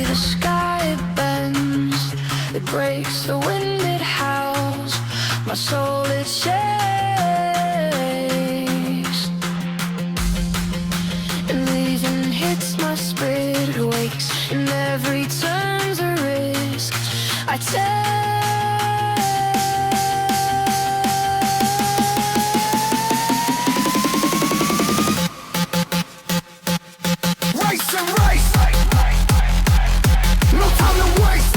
the sky it bends, it breaks, the wind it howls, my soul it shakes. And leaving hits my spirit wakes, and every turn's a risk I take. Race and race, no time to waste.